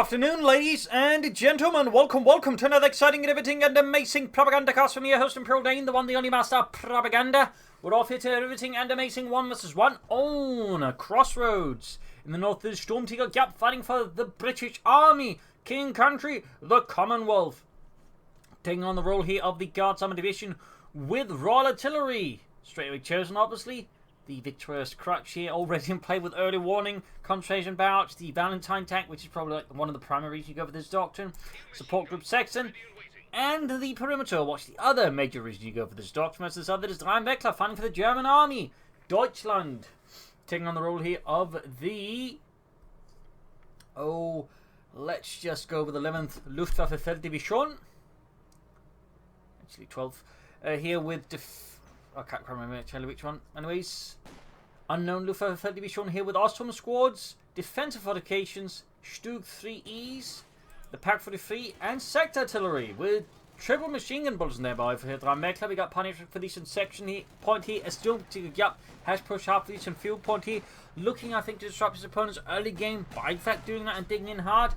afternoon, ladies and gentlemen. Welcome to another exciting, riveting, and amazing Propagandacast from your host, Imperial Dane, the one, the only master of propaganda. We're off here to a riveting and amazing 1 vs 1 on Crossroads. In the north is SturmtigerGiap fighting for the British Army, King Country, the Commonwealth. Taking on the role here of the Guards Armored Division with Royal Artillery. Straight away chosen, obviously. The victorious crutch here, already in play with early warning, concentration barrage, the Valentine tank, which is probably like one of the primary reasons you go for this doctrine, support group Saxon, and the perimeter. Watch the other major reason you go for this doctrine. As this other is 3imweckla, fighting for the German army, Deutschland, taking on the role here of the let's just go with 11th Luftwaffe Felddivision, actually 12th, here with I can't remember actually which one. Anyways, unknown Luftwaffe Felddivision here with Ostrom squads, defensive fortifications, Stug 3Es, the Pak 43, and sector artillery with triple machine gun bullets nearby for here. 3imweckla, we got punishment for this section here. Point here, as SturmtigerGiap has pushed hard for this field point here, looking I think to disrupt his opponent's early game by in fact doing that and digging in hard.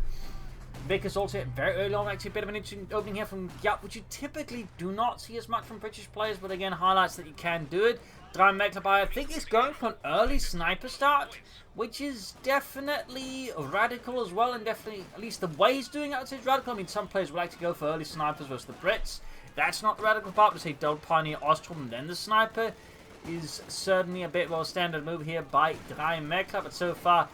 Vickers also very early on, actually a bit of an interesting opening here from Giap, which you typically do not see as much from British players, but again highlights that you can do it. 3imweckla, I think, is going for an early sniper start, which is definitely radical as well, and definitely, at least the way he's doing it, I'd say is radical. I mean, some players would like to go for early snipers versus the Brits. That's not the radical part, but say Double Pioneer, Ostrom, and then the sniper is certainly a bit more standard move here by 3imweckla, but so far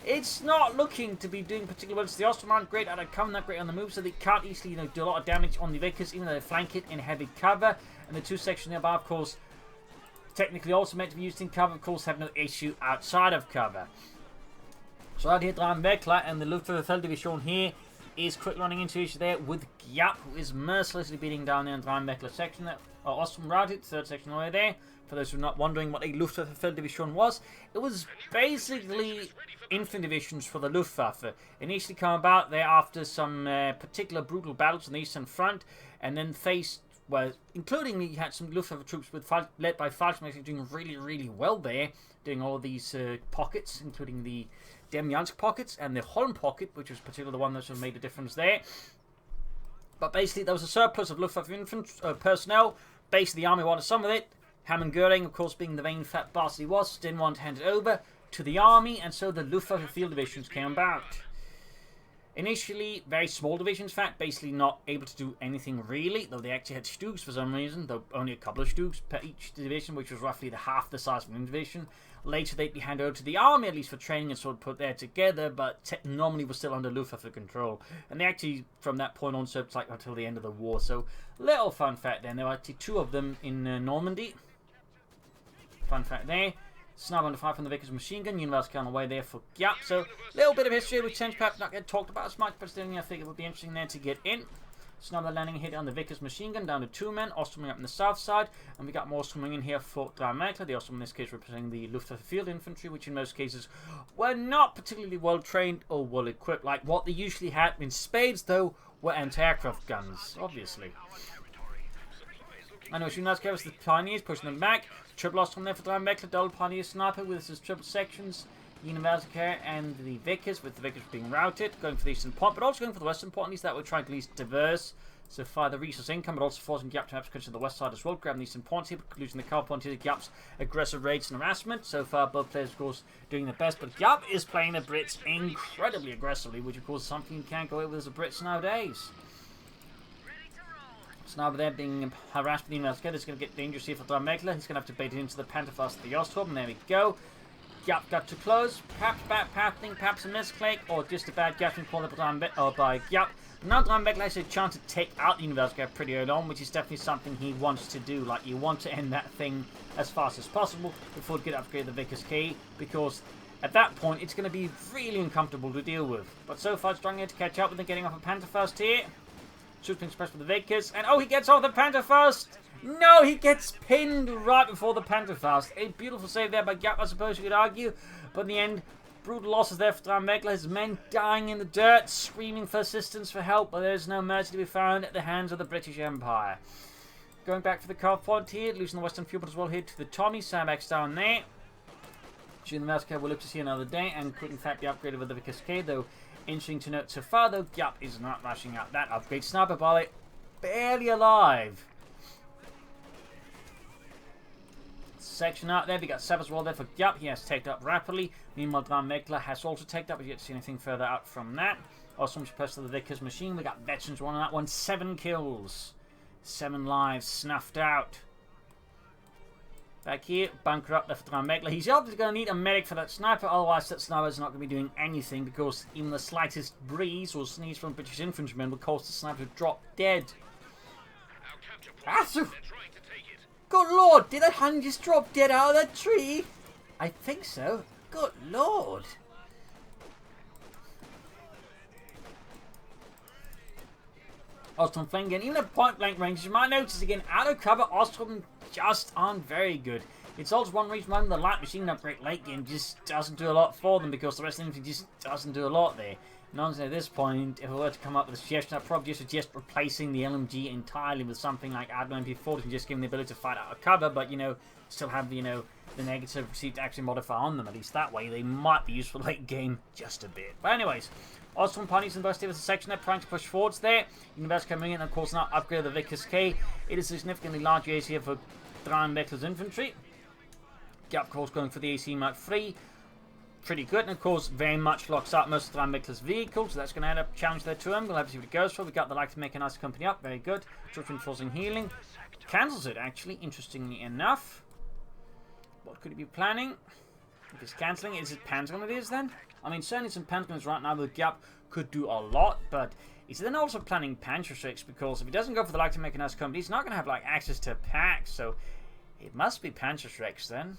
it's not looking to be doing particularly well. The Ostrom aren't great at coming that great on the move, so they can't easily do a lot of damage on the Vickers, even though they flank it in heavy cover. And the two sections nearby, of course, technically also meant to be used in cover, of course, have no issue outside of cover. So out here, 3imweckla and the Luftwaffe Felddivision here is quick running into issue there with Giap, who is mercilessly beating down there in 3imweckla section there. Ostrom routed, third section away there. For those who are not wondering what a Luftwaffe Felddivision was, it was basically infantry divisions for the Luftwaffe. Initially come about there after some particular brutal battles on the Eastern Front, and then faced, well, including you had some Luftwaffe troops led by Fallschirmjäger doing really well there, doing all of these pockets, including the Demyansk pockets and the Holland pocket, which was particularly the one that sort of made a difference there. But basically there was a surplus of Luftwaffe infantry personnel. Basically the army wanted some of it. Hammond Goering, of course, being the vain fat bastard he was, didn't want to hand it over to the army, and so the Luftwaffe field divisions came about. Initially, very small divisions, in fact, basically not able to do anything really, though they actually had Stugs for some reason, though only a couple of Stugs per each division, which was roughly half the size of an division. Later, they'd be handed over to the army, at least for training and sort of put there together, but normally was still under Luftwaffe control. And they actually, from that point on, served like until the end of the war. So, little fun fact then, there were actually two of them in Normandy. Fun fact there. Snub under fire from the Vickers machine gun. University on the way there for Giap. So, a little bit of history which tends perhaps not get talked about as much, but still I think it would be interesting there to get in. Snub landing hit on the Vickers machine gun down to 2 men. Ostrom up on the south side. And we got more Ostrom in here for 3imweckla. The Ostrom in this case representing the Luftwaffe field infantry, which in most cases were not particularly well trained or well equipped. Like what they usually had in spades, though, were anti-aircraft guns, obviously. I know United carries the Pioneers, pushing them back. Triple Ostrom there for 3imweckla, double Pioneer sniper with his triple sections. University and the Vickers, with the Vickers being routed, going for the eastern point, but also going for the western point, at least that we're trying to at least diverse. So far the resource income, but also forcing Giap to have to consider the west side as well, grabbing the eastern points here, but losing the cow point here, Giap's aggressive raids and harassment. So far both players, of course, doing their best, but Giap is playing the Brits incredibly aggressively, which of course is something you can't go away with as the Brits nowadays. So now there being harassed with the emails together, it's going to get dangerous here for 3imweckla. He's going to have to bait it into the Panzerschreck of the Ostrom, and there we go. Giap got too close, perhaps bad pathing, perhaps a misclick, or just a bad gapping call by Giap. Now 3imweckla has a chance to take out the University pretty early on, which is definitely something he wants to do. Like, you want to end that thing as fast as possible before you get upgrade the Vickers key, because at that point it's going to be really uncomfortable to deal with. But so far it's struggling to catch up with them, getting off a Panther first here. Shoots being expressed with the Vickers, and oh, he gets off the Panther first! No, he gets pinned right before the Panther first. A beautiful save there by Giap, I suppose you could argue. But in the end, brutal losses there for 3imweckla. His men dying in the dirt, screaming for assistance, for help, but there's no mercy to be found at the hands of the British Empire. Going back for the car point here, losing the western fuel as well here to the Tommy. Sandbags down there. Shooting the Massacre we'll look to see another day, and could in fact be upgraded with the Vickers K, though Interesting to note so far, though, Giap is not rushing out that upgrade. Sniper bullet, barely alive. Section out there, we got Sabbath Wall there for Giap. He has taken up rapidly. Meanwhile, 3imweckla has also taken up. We yet to see anything further out from that. Also, much press to the Vickers machine. We got veterans one on that one. 7 kills. 7 lives snuffed out. Back here, bunker up there for 3imweckla. He's obviously going to need a medic for that sniper, otherwise that sniper is not going to be doing anything, because even the slightest breeze or sneeze from British infantrymen would cause the sniper to drop dead. Good lord, did that hand just drop dead out of that tree? I think so. Good lord. Ostrom flank again. Even at point blank range, you might notice again, out of cover, Ostrom just aren't very good. It's also one reason why the light machine upgrade late game just doesn't do a lot for them, because the rest of the infantry just doesn't do a lot there. And honestly, at this point, if I were to come up with a suggestion, I'd probably just suggest replacing the LMG entirely with something like Admiral MP40 and just give them the ability to fight out of cover, but, you know, still have, you know, the negative receipt to actually modify on them. At least that way, they might be useful late game just a bit. But anyways, Ostrom parties University with a section there trying to push forwards there. University coming in, and of course, now upgrade the Vickers K. It is a significantly larger AC for 3imweckla's infantry. Giap, of course, going for the AC Mark III. Pretty good, and of course, very much locks up most of 3imweckla's vehicles, so that's going to end up challenge there to him. We'll have to see what it goes for. We got the like to make a nice company up, very good. Just reinforcing healing. Cancels it, actually, interestingly enough. What could he be planning? If it's cancelling, is it Panzer it is then? I mean, certainly some Panzer right now with Giap could do a lot, but is he then also planning Panzerschrecks? Because if he doesn't go for the like to make a nice company, he's not going to have like access to packs, so it must be Panzerschrecks then.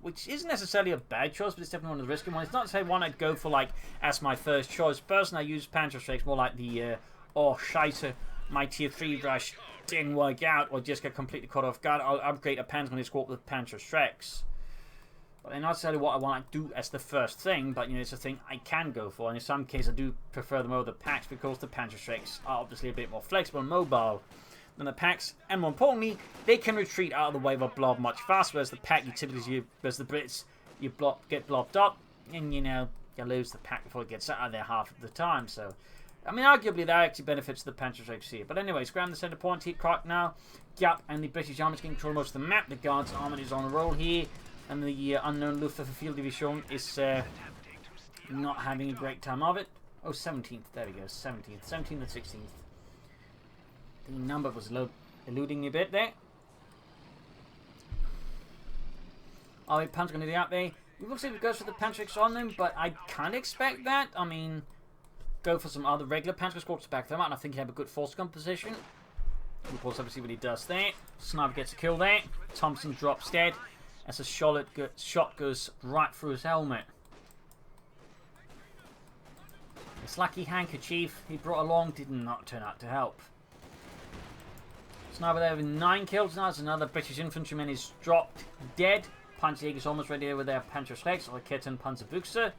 Which isn't necessarily a bad choice, but it's definitely one of the risky ones. It's not to say one I'd go for like as my first choice. Personally, I use Panzerschrecks more like the oh scheisse, my tier 3 rush didn't work out, or just get completely caught off guard. I'll upgrade a Panzer squad with Panzerschrecks. But they're not necessarily what I want to do as the first thing, but you know, it's a thing I can go for. And in some cases, I do prefer them over the packs because the Panzerschrecks are obviously a bit more flexible and mobile than the packs, and more importantly, they can retreat out of the way of a blob much faster, whereas the pack, you typically, whereas the Brits, you get blobbed up, and you know, you lose the pack before it gets out of there half of the time, so, I mean, arguably, that actually benefits the Panzerschrecks here. But anyways, ground the centre point, heat crack now, Giap and the British army is getting control of most of the map, the Guards' army is on a roll here, and the unknown Luftwaffe field division is not having a great time of it. Oh, 17th, there we go, 17th and 16th. The number was eluding me a bit there. Oh, Panzer going to be out there. We will see if it goes for the Panzerschrecks on them, but I can't expect that. I mean, go for some other regular Panzer squads to back them up, and I think he have a good force composition. Of course, obviously what he does there. Sniper gets a kill there. Thompson drops dead as a shot goes right through his helmet. This lucky handkerchief he brought along did not turn out to help. Sniper there with 9 kills now, as another British infantryman is dropped dead. Panzerjäger is almost ready with their Panzerschrecks, or Ketten Panzerbuchse.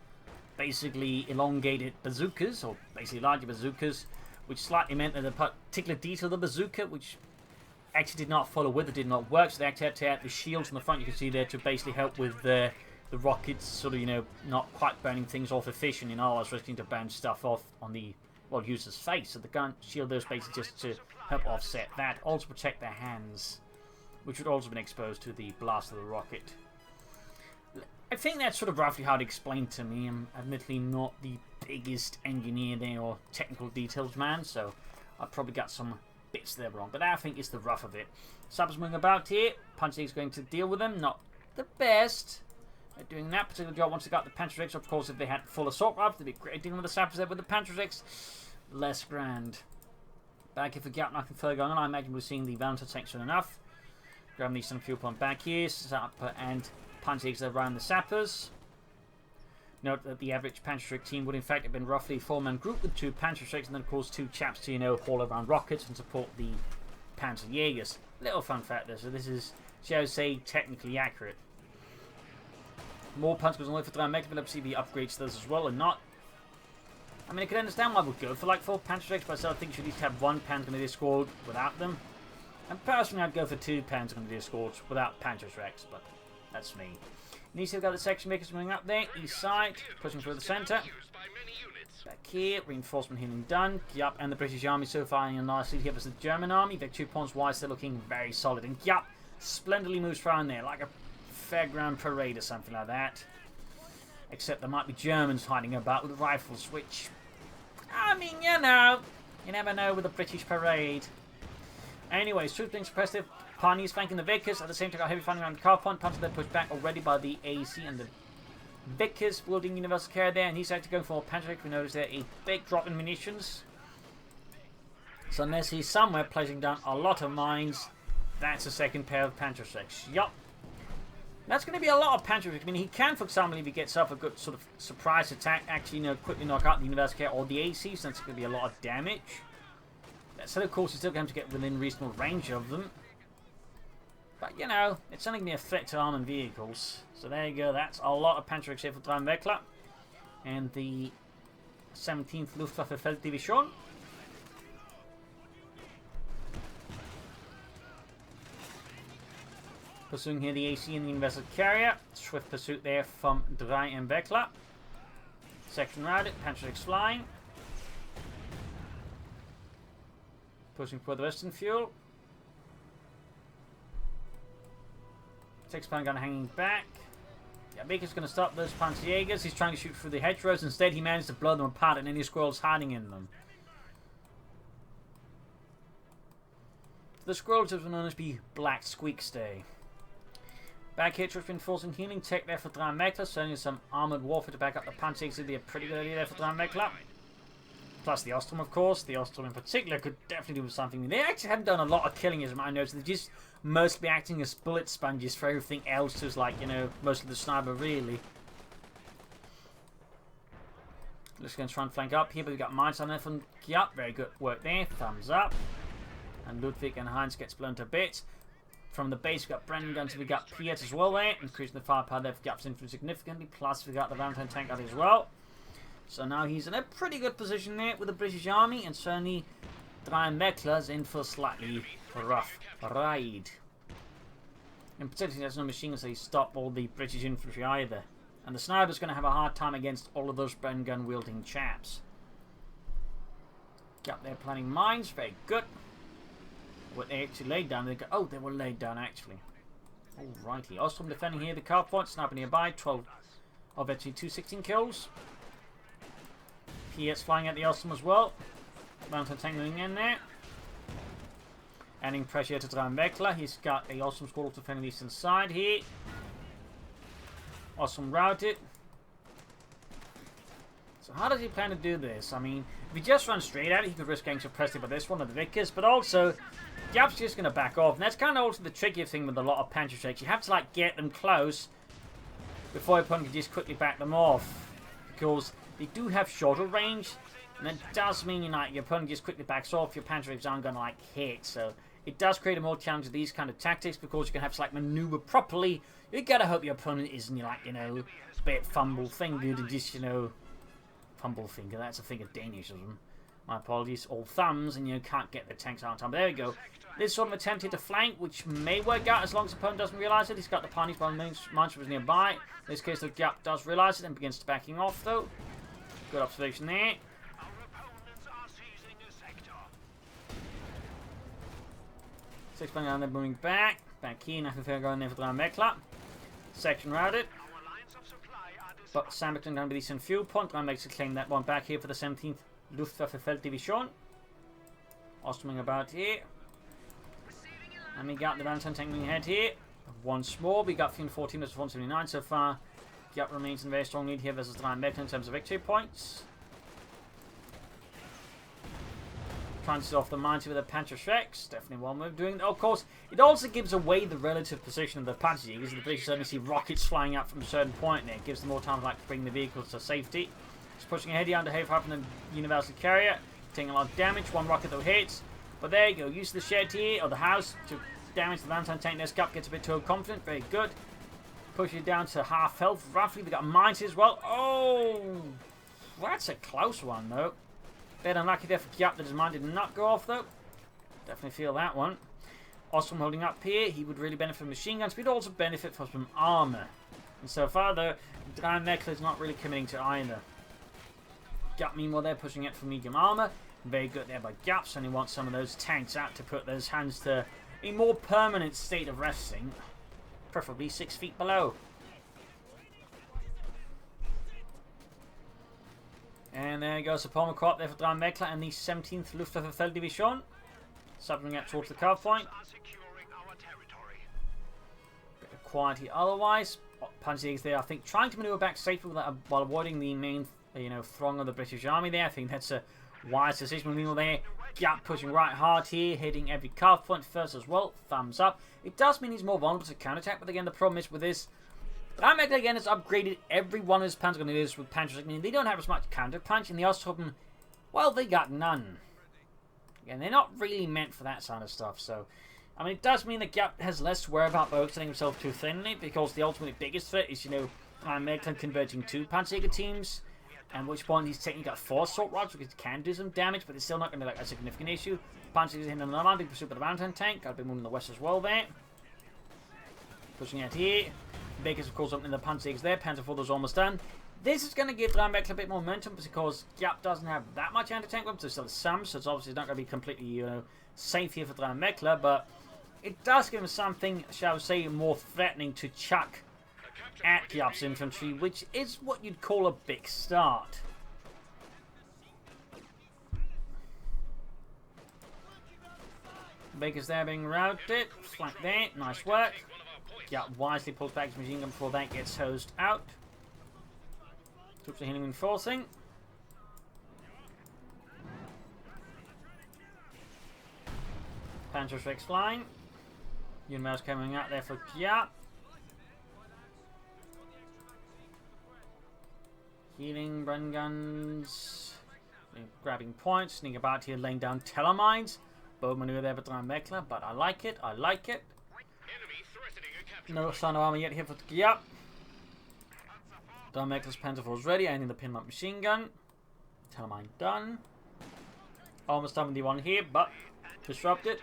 Basically elongated bazookas, or basically larger bazookas, which slightly meant that the particular detail of the bazooka, which actually did not follow with it, did not work, so they actually had to add the shields on the front, you can see there, to basically help with the rockets, sort of, you know, not quite burning things off efficient, you know, I was risking to burn stuff off on the, well, user's face, so the gun shield there is basically just to help offset that, also protect their hands, which would also have been exposed to the blast of the rocket. I think that's sort of roughly how it explained to me. I'm admittedly not the biggest engineer there or technical details man, so I probably got some bits there wrong, but that, I think, is the rough of it. Subs moving about here, Panzerjäger is going to deal with them, not the best at doing that particular job once they got the Panzerschrecks. Of course, if they had full assault rifles, they'd be great dealing with the sappers there. With the Panzerschrecks, less grand. Back here for Giap, nothing further going on. I imagine we're seeing the Valentine tank soon enough. Grabbing these some fuel pump back here. Sapper and Panzerjäger around the sappers. Note that the average Panzerschreck team would in fact have been roughly a 4-man group with 2 Panzerschrecks and then of course 2 chaps to, you know, haul around rockets and support the Panzerjägers. Little fun fact there, so this is, shall I say, technically accurate. More Panzers on the way for 3imweckla, but let's see the upgrades to those as well or not. I mean, I can understand why we'd go for like 4 Panzerschrecks, but I still think you should at least have 1 Panzergrenadier squad without them. And personally, I'd go for 2 Panzergrenadier squads without Panzerschrecks, but that's me. And you still got the section makers moving up there, east side, pushing through the centre. Back here, reinforcement healing done. Giap and the British Army so far in a nice lead here versus the German Army. They're 2 points wide, they're looking very solid. And Giap splendidly moves around there, like a fairground parade or something like that. Except there might be Germans hiding about with rifles, which, I mean, you know, you never know with a British parade. Anyways, troops being suppressive. Pioneers flanking the Vickers. At the same time, got heavy fighting around the car point. Punches they're pushed back already by the AC and the Vickers wielding universal carrier there. And he's actually going for a Panzerschreck. We notice there a big drop in munitions. So unless he's somewhere placing down a lot of mines, that's a second pair of Panzerschrecks. Yup. That's going to be a lot of Panzerschrecks. I mean, he can, for example, if he gets off a good sort of surprise attack, actually, you know, quickly knock out the universal carrier or the AC, so that's going to be a lot of damage. So, of course, he's still going to get within reasonable range of them. But, you know, it's only going to be a threat to armored vehicles. So there you go. That's a lot of Panzerschrecks here for 3imweckla. And the 17th Luftwaffe Felddivision. Pursuing here the AC and the universal carrier. Swift pursuit there from 3imweckla. Section routed. Panzerschrecks flying. Pushing for the western fuel. 6-pound gun hanging back. Yeah, Baker's going to stop those Panzerjägers. He's trying to shoot through the hedgerows. Instead, he managed to blow them apart and any squirrels hiding in them. The squirrels will known as be Black Squeaks Day. Back here, troops reinforcing healing. Tech there for 3imweckla. Certainly some armoured warfare to back up the Panzerjägers. Would be a pretty good idea there for 3imweckla. Plus the Ostrom, of course. The Ostrom in particular could definitely do something. They actually haven't done a lot of killing, as I noticed. They're just mostly acting as bullet sponges for everything else. Just like, you know, mostly the sniper, really. Just going to try and flank up here, but we've got mines on there from Giap. Very good work there. Thumbs up. And Ludwig and Heinz gets blown to bits. From the base, we've got Brennan guns. We've got Piet as well there. Increasing the firepower there for Giap's infantry significantly. Plus, we've got the Valentine tank out as well. So now he's in a pretty good position there with the British Army, and certainly 3imweckla's in for a slightly rough ride. In particular, there's no machine guns, so he stop all the British infantry either. And the sniper's going to have a hard time against all of those Bren gun wielding chaps. Got there planning mines, very good. What they actually laid down, they were laid down actually. Alrighty, Ostrom defending here the car point, sniper nearby, 12 of actually 216 kills. PS flying at the Ostrom as well. Mountain tangling in there. Adding pressure to 3imweckla. He's got a Ostrom squad defending the eastern side here. Ostrom routed. So how does he plan to do this? I mean, if he just runs straight at it, he could risk getting suppressed by this one of the Vickers, but also Giap's just going to back off. And that's kind of also the tricky thing with a lot of Panzerschrecks. You have to like get them close before your opponent can just quickly back them off. Because they do have shorter range, and that does mean your opponent just quickly backs off. Your Panzerschrecks aren't going to like hit, so it does create a more challenge with these kind of tactics because you can have to like maneuver properly. You gotta hope your opponent isn't like a bit fumble fingered and just fumble finger. That's a thing of Danish of them. My apologies. All thumbs, and can't get the tanks out on time. But there we go. This sort of attempt here to flank, which may work out as long as the opponent doesn't realise it. He's got the pioneers by the minesweepers nearby. In this case, the Giap does realise it and begins to backing off though. Good observation there. Six bang down there, moving back. Back here, nothing fair going there for 3imweckla. Section routed. But Sandbach down to the eastern fuel point. 3imweckla claim that one back here for the 17th Luftwaffe Felddivision. Ostrom about here. And we got the Valentine tanking ahead here. Once more, we got 314 versus 179 so far. Giap remains in a very strong lead here versus 3imweckla in terms of victory points. Trying to set off the mines with the Panzerschrecks. Definitely one way of doing it. Of course, it also gives away the relative position of the Panzerjägers. The British certainly see rockets flying out from a certain point there. It gives them more time to bring the vehicles to safety. Just pushing ahead here under heavy fire from the universal carrier. Taking a lot of damage. One rocket though hits. But there you go. Use the shed here, or the house, to damage the Valentine tank. This Giap gets a bit too confident. Very good. Push it down to half health, roughly. They got mines as well. Oh! That's a close one, though. Bit unlucky there for Giap that his mine did not go off, though. Definitely feel that one. Ostrom holding up here. He would really benefit from machine guns, but he'd also benefit from some armor. And so far, though, 3imweckla is not really committing to either. Giap meanwhile they're pushing it for medium armor. Very good there by Giap, so he wants some of those tanks out to put those hands to a more permanent state of resting. Preferably 6 feet below. And there goes the Pommerkorps there for 3imweckla and the 17th Luftwaffe Felddivision. Submarine up towards the curve point. Bit of quiet here otherwise. Panzerschreck there, I think, trying to maneuver back safely while avoiding the main, throng of the British Army there. I think that's a wise decision. Meanwhile there, Giap pushing right hard here, hitting every curve point first as well. Thumbs up. It does mean he's more vulnerable to counterattack, but again, the problem is with this, 3imweckla again has upgraded every one of his panzer grenadiers with Panzerschreck, meaning they don't have as much counter punch, and the Osttruppen, well, they got none. Again, they're not really meant for that sort of stuff, so I mean, it does mean that Giap has less to worry about by extending himself too thinly, because the ultimate biggest threat is, 3imweckla converging 2 Panzerschreck teams, at which point he's technically got 4 assault rods, which can do some damage, but it's still not going to be like a significant issue. Panzerschreck is hitting another line, being pursued by the Valentine tank. Got a bit more in the west as well there. Pushing out here. Baker's, of course, up in the Panzerschreck there. Panzer IV is almost done. This is going to give 3imweckla a bit more momentum because Giap doesn't have that much anti-tank weapons. There's still some, so it's obviously not going to be completely, safe here for 3imweckla, but it does give him something, shall we say, more threatening to chuck at Giap's infantry, which is what you'd call a big start. Baker's there being routed. Flank there. Nice work. Giap wisely pulls back his machine gun before that gets hosed out. Troops are healing and forcing. Panzerschreck's flying. Unmail's coming out there for Giap. Healing, run guns. Grabbing points. Sneaking about here, laying down telemines. Bow maneuver there for 3imweckla, but I like it. I like it. No sign of armor yet here for Giap. 3imweckla's Panzer IV is ready. I need the pin-up machine gun. Telemine done. Almost done with the one here, but disrupted.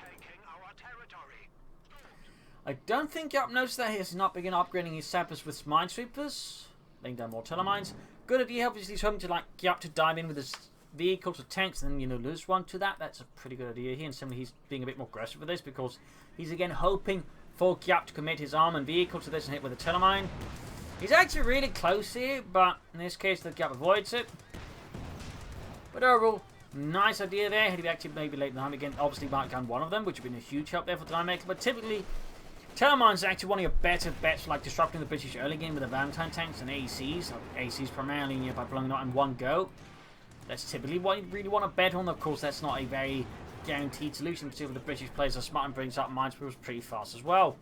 I don't think Giap noticed that he's not begun upgrading his sappers with minesweepers. Laying down more telemines. Good idea, obviously, he's hoping to like Giap to dive in with his vehicles or tanks and then lose one to that. That's a pretty good idea here, and similarly he's being a bit more aggressive with this because he's again hoping for Giap to commit his arm and vehicle to this and hit with a telemine. He's actually really close here, but in this case the Giap avoids it. But overall, nice idea there. Had he actually maybe late in the time again, obviously marked down one of them, which would have been a huge help there for 3imweckla. But typically, telemines is actually one of your better bets for like disrupting the British early game with the Valentine tanks and ACs. ACs primarily by blowing it out in one go. That's typically what you really want to bet on. Of course, that's not a very guaranteed solution, particularly the British players are smart and brings up minesweepers pretty fast as well.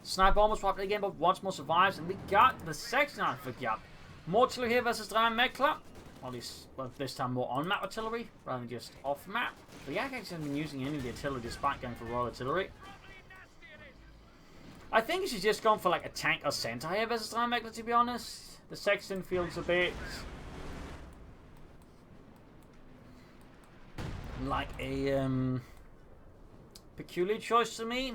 Sniper almost wiped it again, but once more survives, and we got the second knife for Giap. More artillery here versus 3imweckla. At least, well, this time more on-map artillery rather than just off-map. But Yak actually hasn't been using any of the artillery despite going for Royal Artillery. I think he should just gone for like a tank or center here versus 3imweckla, to be honest. The Sexton feels a bit like a peculiar choice to me.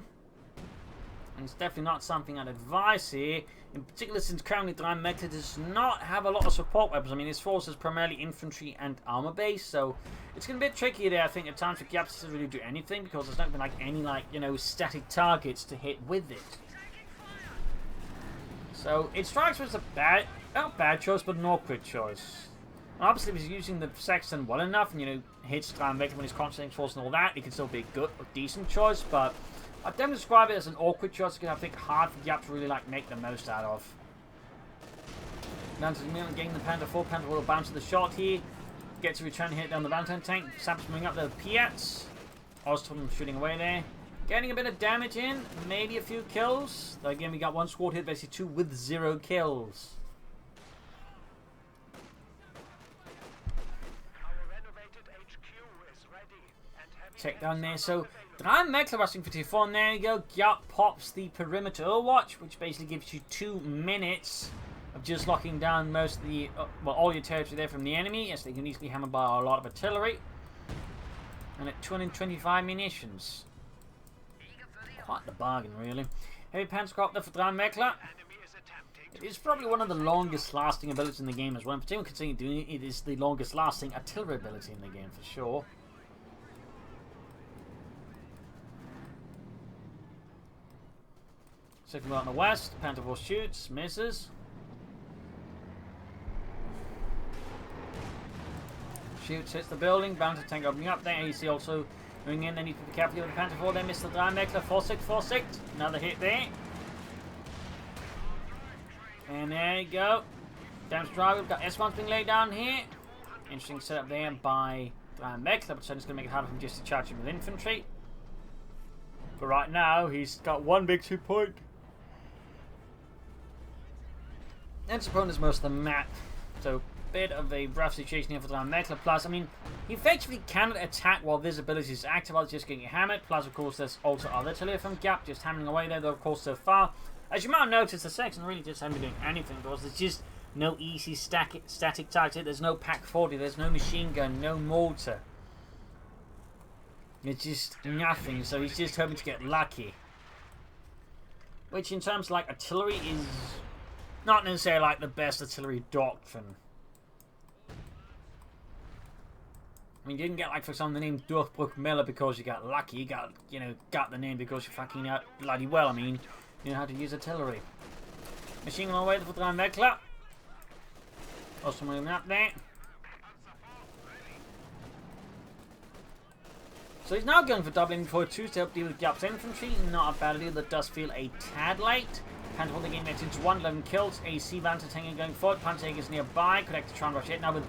And it's definitely not something I'd advise here. In particular, since currently 3imweckla does not have a lot of support weapons. I mean, his force is primarily infantry and armor based, so it's going to be a bit tricky there, I think, at times for Giap to really do anything because there's not been like any static targets to hit with it. So it strikes me as a not bad choice, but an awkward choice. And obviously, if he's using the Sexton well enough and hits 3imweckla when he's concentrating force and all that, it can still be a good or decent choice, but I'd definitely describe it as an awkward choice because I think hard for Giap to really make the most out of. Down to the middle, getting the Panzer IV. Panzer will bounce to the shot here. Gets a return hit down the Valentine tank. Saps moving up the Piats. Osttruppen shooting away there. Getting a bit of damage in. Maybe a few kills. Though again, we got one squad hit, basically 2 with 0 kills. Check down there. So 3imweckla rushing for 2-4, and there you go. Giap pops the perimeter watch, which basically gives you 2 minutes of just locking down most of the, all your territory there from the enemy. Yes, they can easily hammer by a lot of artillery. And at 225 munitions. Quite the bargain, really. Heavy Panzerschreck there for 3imweckla. It's probably one of the longest lasting abilities in the game as well. In particular, considering doing it is the longest lasting artillery ability in the game for sure. Second one on the west, Panther Force shoots, misses. Shoots, hits the building, bounty tank opening up there. You see also going in, they need to be careful with the Panther Force. They missed the 3imweckla, 4-6. Another hit there. And there you go. Damage driver, we've got S1s being laid down here. Interesting setup there by 3imweckla, but so it's going to make it harder for him just to charge him with infantry. But right now, he's got one big 2-point. And his opponent's most of the map. So, bit of a rough situation here for 3imweckla. Plus, I mean, he effectively cannot attack while this ability is active. I was just getting hammered. Plus, of course, there's also other artillery from Giap just hammering away there, though, of course, so far. As you might have noticed, the section really just haven't been doing anything because there's just no easy static target. There's no Pack 40. There's no machine gun. No mortar. It's just nothing. So he's just hoping to get lucky. Which, in terms of like artillery, is not necessarily like the best artillery doctrine. I mean, you didn't get, like, for example, the name Durchbruchmiller because you got lucky. You got, you know, got the name because you fucking out bloody well. I mean, you know how to use artillery. Machine gun all the way for 3imweckla. Also moving up there. So he's now going for doubling before 2 to help deal with Giap's infantry. Not a bad idea. That does feel a tad late. Panther holding the game gets into 1, 11 kills. A C-Banter tank going forward. Panzer is nearby. Could actually try and rush it. Now with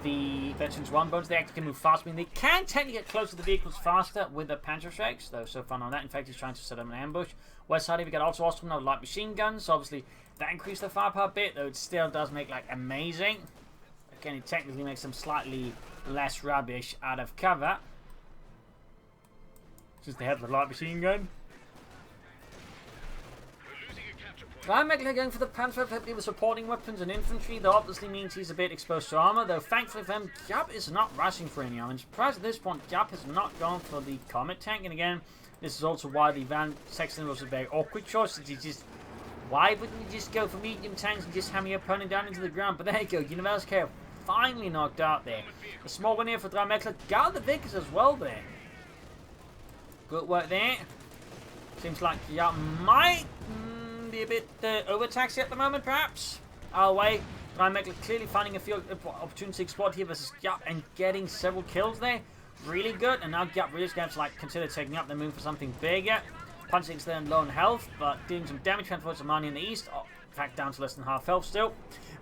the veterans 1 bones, they actually can move fast. I mean, they can technically get close to the vehicles faster with the Panzerschrecks, though. So fun on that. In fact, he's trying to set up an ambush. West side, we got also Ostrom now with light machine guns. So obviously, that increased the firepower a bit, though it still does make like amazing. Again, it technically makes them slightly less rubbish out of cover. Since they have the light machine gun. 3imweckla going for the Panzer effectively with supporting weapons and infantry. That obviously means he's a bit exposed to armor, though thankfully for him, Giap is not rushing for any armor. I'm surprised at this point, Giap has not gone for the Comet tank, and again, this is also why the Van Sexton was a very awkward choice, since he just, why wouldn't you just go for medium tanks and just hammer your opponent down into the ground? But there you go, Universal Care finally knocked out there. A small one here for 3imweckla, got the Vickers as well there. Good work there. Seems like Giap might be a bit overtaxed at the moment, perhaps. Our way, 3imweckla clearly finding a few opportunity spot here versus Giap and getting several kills there. Really good, and now Giap really is going to like consider taking up the move for something bigger. Punching there low on health, but doing some damage transfer to money in the east. Oh, in fact, down to less than half health still.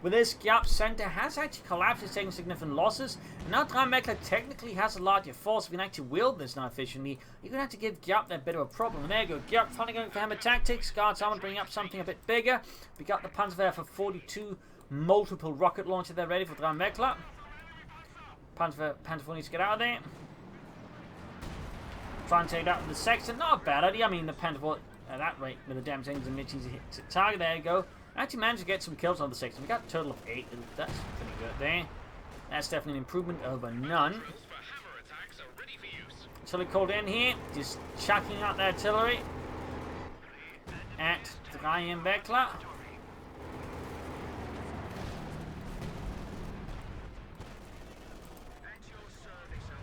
With this, Giap's center has actually collapsed, he's taking significant losses. And now 3imweckla technically has a larger force. If you can actually wield this now efficiently, you're going to have to give Giap that bit of a problem. And there you go, Giap finally going for hammer tactics. Guards armor bringing up something a bit bigger. We got the Panzer for 42 multiple rocket launcher there ready for 3imweckla. Panzer needs to get out of there. Try and take that with the Sexton. Not a bad idea. I mean, the Panzer at that rate with the damage engines and missions hit target. There you go. Actually managed to get some kills on the Sexton. We got a total of 8. That's pretty good there. That's definitely an improvement over none. Artillery called in here. Just chucking out the artillery at 3imweckla.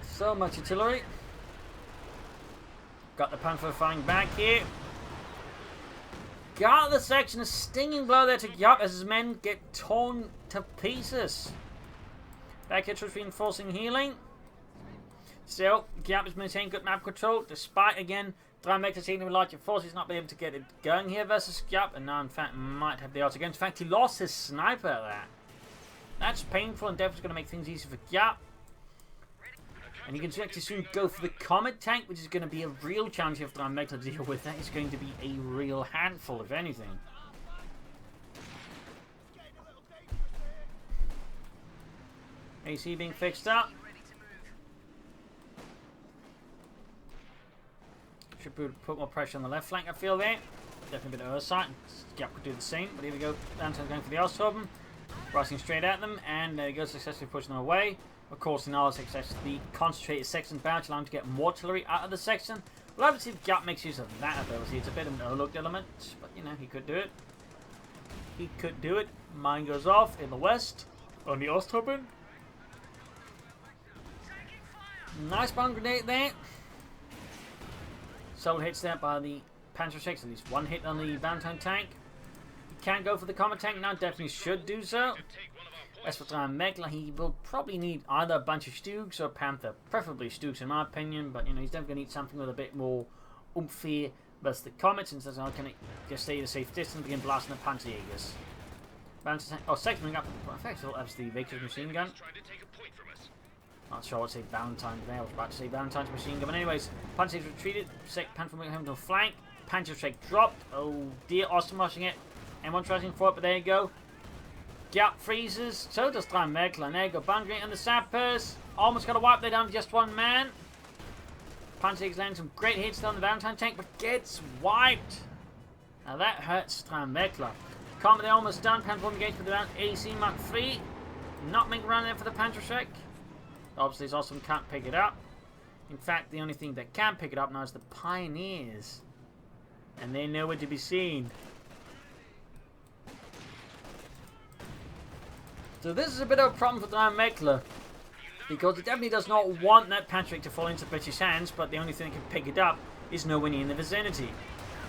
So much artillery. Got the Panzer firing back here. Got the section, a stinging blow there to Giap as his men get torn to pieces. Back here, reinforcing healing. Still, Giap is maintaining good map control, despite again 3imweckla taking with larger forces, not being able to get it going here versus Giap, and now in fact might have the odds against. In fact, he lost his sniper at that. That's painful and definitely going to make things easy for Giap. And you can actually soon go for the Comet tank, which is going to be a real challenge here for 3imweckla to deal with. That is going to be a real handful, if anything. AC being fixed up. Should put more pressure on the left flank, I feel there. Definitely a bit of oversight. Giap could do the same, but here we go. Danton's going for the Ostrom. Rising straight at them, and there he goes, successfully pushing them away. Of course, in our success, the concentrated Sexton barrage allowing to get more artillery out of the Sexton. We'll have to see if Giap makes use of that ability. It's a bit of an overlooked element, but you know, he could do it. he could do it. Mine goes off in the west on the Osthuben. Nice bomb grenade there. Several hits there by the Panzerschreck, at least one hit on the Valentine tank. He can't go for the combat tank now, definitely should do so. As for 3imweckla, he will probably need either a bunch of Stugs or Panther. Preferably Stugs in my opinion, but you know, he's definitely going to need something with a bit more oomph here versus the Comet, since that's how can it just stay at a safe distance and begin blasting the Panzerjägers. Valentine tank, oh, second ring up, effectively that's the Victor's machine gun. Not sure what to say Valentine's there. I was about to say Valentine's machine gun. But anyways, Panzerschreck retreated. Panther moving home to a flank. Panzerschreck dropped. Oh dear, Austin rushing it. M1 rushing for it, but there you go. Giap freezes. So does 3imweckla. And there you go. Bungering and the sappers. Almost got to wipe there down to just one man. Panzerschreck's landing some great hits on the Valentine tank, but gets wiped. Now that hurts 3imweckla. Combat there almost done. Panther engaged with the AC Mark III. Not making around there for the Panzerschreck. Obviously, Austin can't pick it up. In fact, the only thing that can pick it up now is the Pioneers. And they're nowhere to be seen. So this is a bit of a problem for 3imweckla. Because it definitely does not want that Panzerschreck to fall into British hands, but the only thing that can pick it up is nowhere near in the vicinity.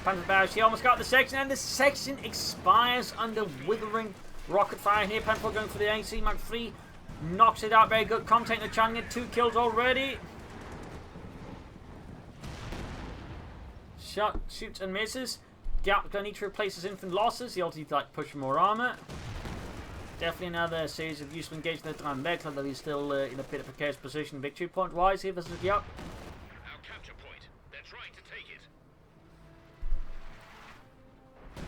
Panther barrage, he almost got the section, and the section expires under withering rocket fire here. Panther going for the AC Mark III. Knocks it out, very good. Commentator chanting it, 2 kills already. Shot, shoots and misses. Giap going to need to replace his infant losses. He also needs to like push for more armor. Definitely another series of useful engagement at 3imweckla, though he's still in a bit of a precarious position victory point wise here versus Giap. Our capture point. They're trying to take it.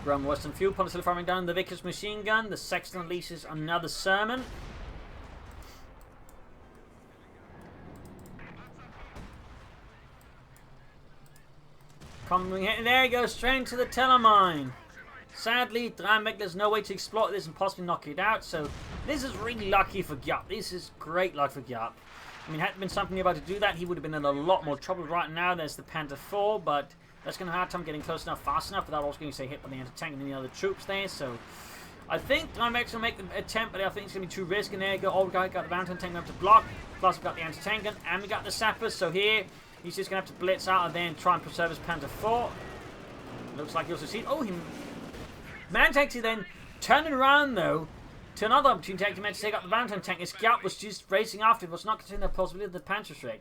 Ground Western Fuel Pod is still firing down the Vickers machine gun. The Sexton unleashes another sermon. Coming in, there he goes, straight into the telemine. Sadly, 3imweckla no way to exploit this and possibly knock it out, so this is really lucky for Giap. This is great luck for Giap. I mean, had it been something about to do that, he would have been in a lot more trouble right now. There's the Panther 4, but that's going to have a hard time getting close enough, fast enough, without also getting, say, hit by the anti-tank and any other troops there, so I think 3imweckla will make the attempt, but I think it's going to be too risky. And there you go, old guy got the Valentine tank up to block, plus we've got the anti-tank gun, and we got the sappers, so here he's just going to have to blitz out and then try and preserve his Panther 4. Looks like he'll succeed. Oh, he managed to then turning around, though, to another opportunity to actually take up the Valentine tank. His Giap was just racing after him, was not considering the possibility of the Panzerschreck.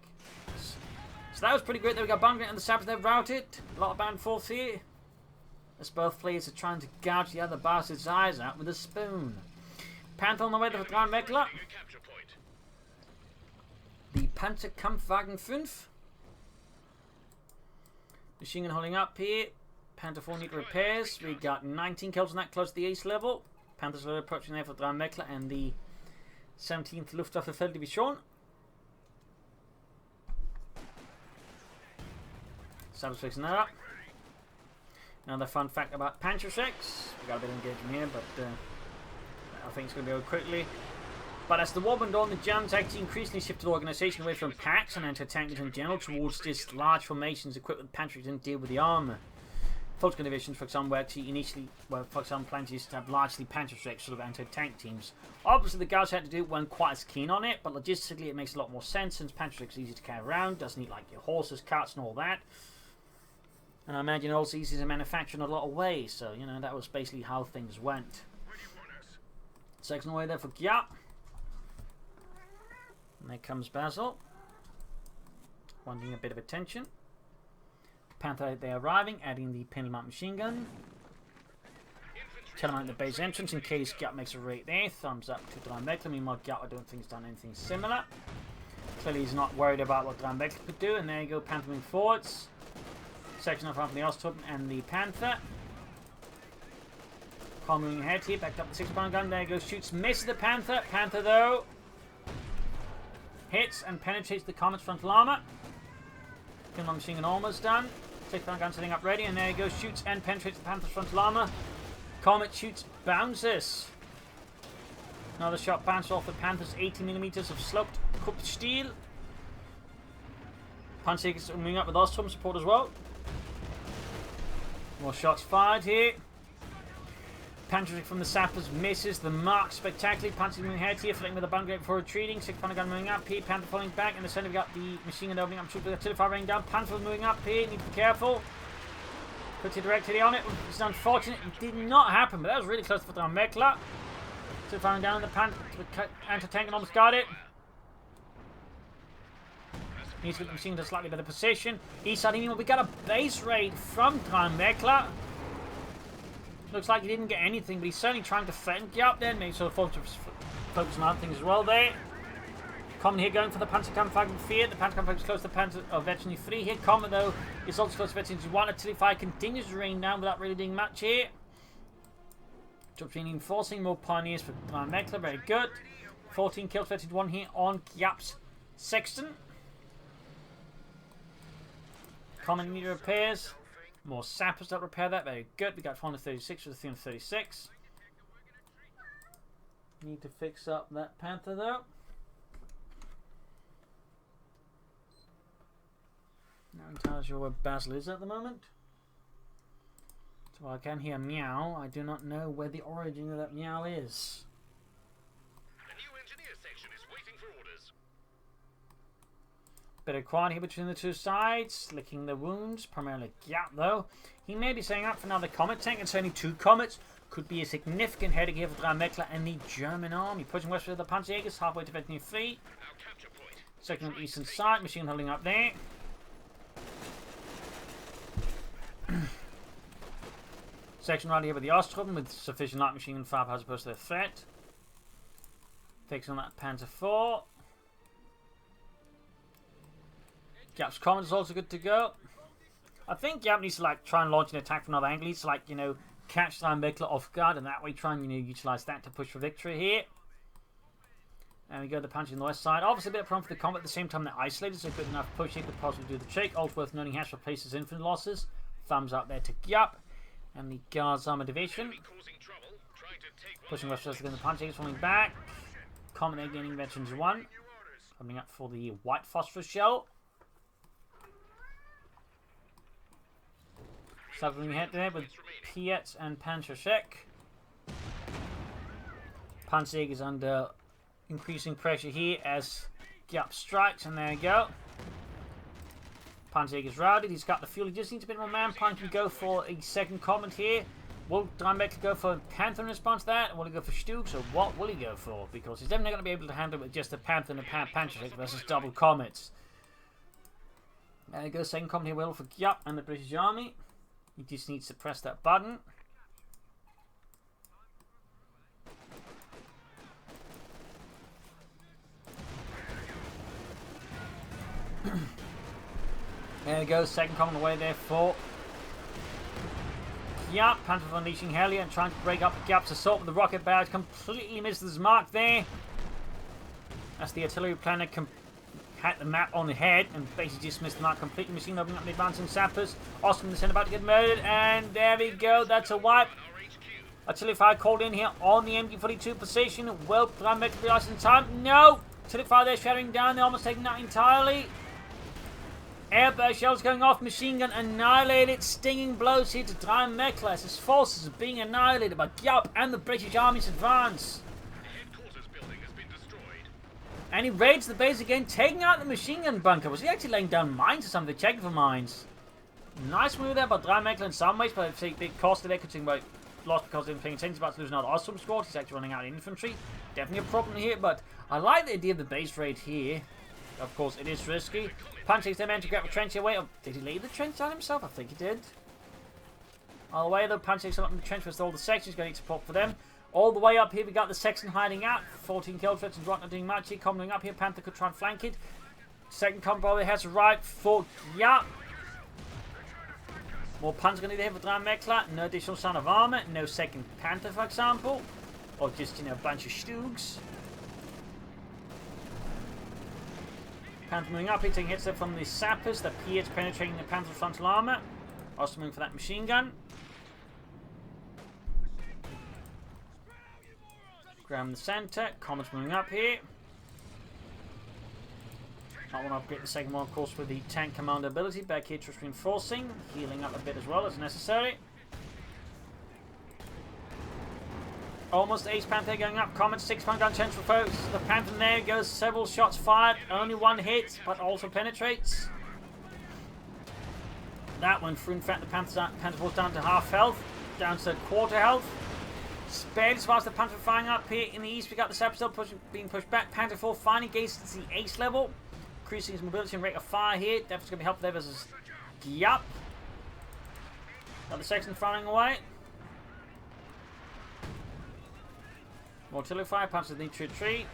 So that was pretty great. There we got Bungering and the Sappers, they've routed. A lot of band force here. As both players are trying to gouge the other bastard's eyes out with a spoon. Panther on the way to 3imweckla. The Panzerkampfwagen 5. Machine gun holding up here. Panther 4 need repairs. We got 19 kills on that, close to the ace level. Panthers are approaching there for 3imweckla and the 17th Luftwaffe Felddivision. Sappers fixing that up. Another fun fact about Panzerschrecks. We got a bit of engagement here, but I think it's going to go quickly. But as the war went on, the Germans actually increasingly shifted the organisation away from packs and anti-tankers in general towards just large formations equipped with Panzerschrecks didn't deal with the armour. Volkswagen divisions, for example, were actually initially, well, for example, planned to have largely Panzerschreck sort of anti-tank teams. Obviously, the guys who had to do it weren't quite as keen on it, but logistically it makes a lot more sense since Panzerschreck's easy to carry around, doesn't need like your horses, carts, and all that. And I imagine also easy to manufacture in a lot of ways, so you know that was basically how things went. Second away there for Giap. And there comes Basil, wanting a bit of attention. Panther they are arriving, adding the Pendulum machine gun. Tell him at the base entrance in case Giap makes a raid there. Thumbs up to 3imweckla. Meanwhile, Giap I don't think has done anything similar. Clearly he's not worried about what 3imweckla could do, and there you go, Panther moving forwards. Section off from the Osthuben and the Panther. Paul moving ahead here, backed up the 6-pound gun. There you go, shoots, misses the Panther. Panther though hits and penetrates the Comet's frontal armor. Pendulum machine gun almost done. 6-pound gun setting up ready, and there you go, shoots and penetrates the Panther's frontal armor. Comet shoots, bounces. Another shot bounced off the Panther's 80mm of sloped Krupp steel. Panzerschreck moving up with Ostrom support as well. More shots fired here. Panzerschreck from the sappers misses the mark spectacularly. Panzer moving ahead here, flanking with a bunker before retreating. 6 Panther gun moving up here. Panther falling back. In the center, we've got the machine gun opening up. Troop with artillery fire raining down. Panther moving up here. Need to be careful. Put your directly on it. It's unfortunate. It did not happen, but that was really close for 3imweckla. Still firing down the Panther. Anti-tank and almost got it. Needs to get the machine gun to slightly better position. East side, we got a base raid from 3imweckla. Looks like he didn't get anything, but he's certainly trying to threaten Giap then. Maybe sort of focus on other things as well there. Common here going for the Panzerkampf Fragment 4. The Panzerkampf is close to Panzer Veteran 3 here. Common though is also close to Veteran 1. Artillery fire continues to rain down without really doing much here. Troops reinforcing, more pioneers for 3imweckla. Very good. 14 kills, Veteran 1 here on Giap's Sexton. Common meter repairs. More sappers that repair that. Very good. We got 436 with 336. Need to fix up that Panther though. Not entirely sure where Basil is at the moment. So I can hear meow. I do not know where the origin of that meow is. The new engineer section is waiting for orders. Bit of quiet here between the two sides, licking the wounds, primarily Giap though. He may be setting up for another comet tank. It's only 2 comets. Could be a significant headache here for 3imweckla and the German army. Pushing westward with the Panzerjägers, halfway to Veteran 3. Second on the eastern side, machine holding up there. Section right here with the Osttruppen with sufficient light machine gun firepower to pose their threat. Fixing on that Panzer 4. Giap's command is also good to go. I think Giap needs to like try and launch an attack from another angle. He needs to like, you know, catch 3imweckla off guard and that way try and, you know, utilize that to push for victory here. And we go to the punch on the west side. Obviously a bit of problem for the combat at the same time they're isolated, so good enough pushing could possibly do the trick. Also worth noting has replaced his infantry losses. Thumbs up there to Giap. And the Guards Armor Division. Pushing westwards against the Panzerjägers, falling back. Common there gaining Veterans 1. Coming up for the white phosphorus shell. Suffering ahead there with Piet and Panzerschreck. Panzerjägers under increasing pressure here as Giap strikes, and there we go. Panzerjäger's routed, he's got the fuel, he just needs a bit more manpower. Can go for a second comment here. Will 3imweckla go for Panther in response to that? Or will he go for Stooks, or what will he go for? Because he's definitely going to be able to handle it with just a Panther and a Panzerschreck versus double comets. There we go, second comment here will for Giap and the British Army. He just needs to press that button. There we go, second comment away there for Giap. Panther unleashing Hellier and trying to break up Giap's assault with the rocket barrage. Completely misses his mark there. As the artillery planner had the map on the head and basically just missed the mark completely. Machine opening up the advancing sappers. Austin in the center about to get murdered, and there we go, that's a wipe. Artillery fire called in here on the MG42 position. Will 3imweckla be lost in time? No! Artillery fire there shattering down, they're almost taking that entirely. Airburst shells going off, machine gun annihilated. Stinging blows here to 3imweckla as his forces are being annihilated by Giap and the British Army's advance. And he raids the base again, taking out the machine gun bunker. Was he actually laying down mines or something? Checking for mines. Nice move there by 3imweckla in some ways, but a big cost there considering by lost because they didn't pay attention. He's about to lose another awesome squad. He's actually running out of infantry. Definitely a problem here, but I like the idea of the base raid here. Of course, it is risky. Punches them in to grab a trench away. Oh, did he lay the trench down himself? I think he did. All the way though, Punches up in the trench with all the sections. Going to need support for them. All the way up here, we got the Sexton hiding out. 14 kills, Veterans not doing much here. Coming up here, Panther could try and flank it. Second combo has arrived for Giap. More Panzer going to be here for 3imweckla. No additional sign of armor. No second Panther, for example. Or just, you know, a bunch of Stoogs. Panther moving up here, taking hits there from the sappers. The Piets penetrating the Panther's frontal armor. Also moving for that machine gun. Grab the center. Comets moving up here. I want to upgrade the second one, of course, with the tank commander ability. Back here, just reinforcing. Healing up a bit as well as necessary. Almost ace Panther going up. Comet 6-pound gun central focus. The Panther there goes. Several shots fired. Only one hit, but also penetrates. That one through. In fact, the Panther falls down to half health. Down to quarter health. Spared as far as the Panther firing up here in the east. We got the Sapper still being pushed back. Panther 4 finally gains the ace level. Increasing his mobility and rate of fire here. Definitely going to be helpful there versus Giap. Got the section firing away. More artillery fire. Panzers need to retreat.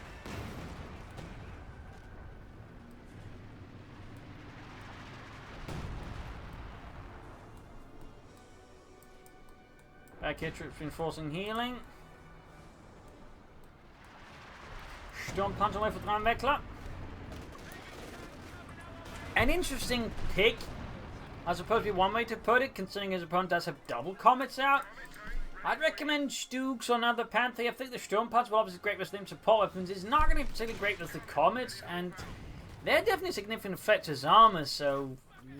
Back here, troops reinforcing healing. Sturmpanzer away for 3imweckla. An interesting pick, I suppose, would be one way to put it, considering his opponent does have double comets out. I'd recommend Stooks or another Panther. I think the Sturmpanzer will obviously be great with them support weapons. It's not going to be particularly great with the comets, and they're definitely a significant effect to his armor, so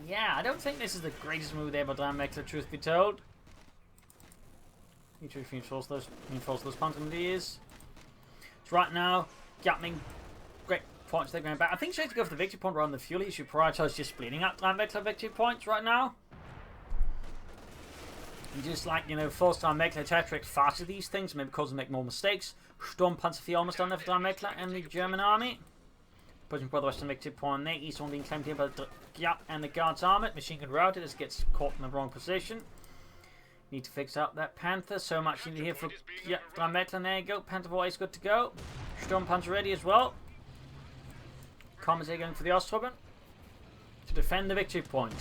yeah, I don't think this is the greatest move there by 3imweckla, truth be told. Need to reinforce those Panzerschreck. So right now, Giap great points they're going back. I think she has to go for the victory point rather than the fuel. He should prioritise just splitting up 3imweckla victory points right now. And just like, you know, force 3imweckla to attract faster these things, maybe cause them to make more mistakes. Sturmpanzer almost done there for 3imweckla and the German army. Pushing for the western victory point there. East one being claimed here by Giap and the Guards armoured. Machine gun routed as it gets caught in the wrong position. Need to fix up that Panther. So much in here for 3imweckla. There you go. Panther 4 is good to go. Sturmpanzer ready as well. Comets are going for the Ostturm to defend the victory point.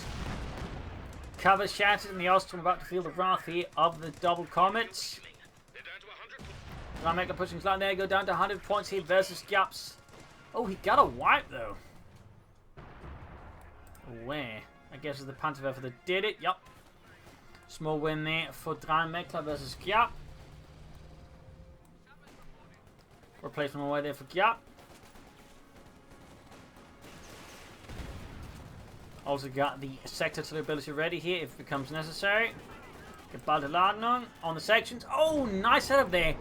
Cover shattered and the Ostturm about to feel the wrath here of the double comets. 3imweckla pushing slightly. There you go, down to 100 points here versus Giap's. Oh, he got a wipe though. Where? I guess it's the Panther that did it. Yup. Small win there for 3imweckla versus Giap. Replacement away there for Giap. Also got the sector to the ability ready here if it becomes necessary. Gebaldeladung on the sections. Oh, nice setup there.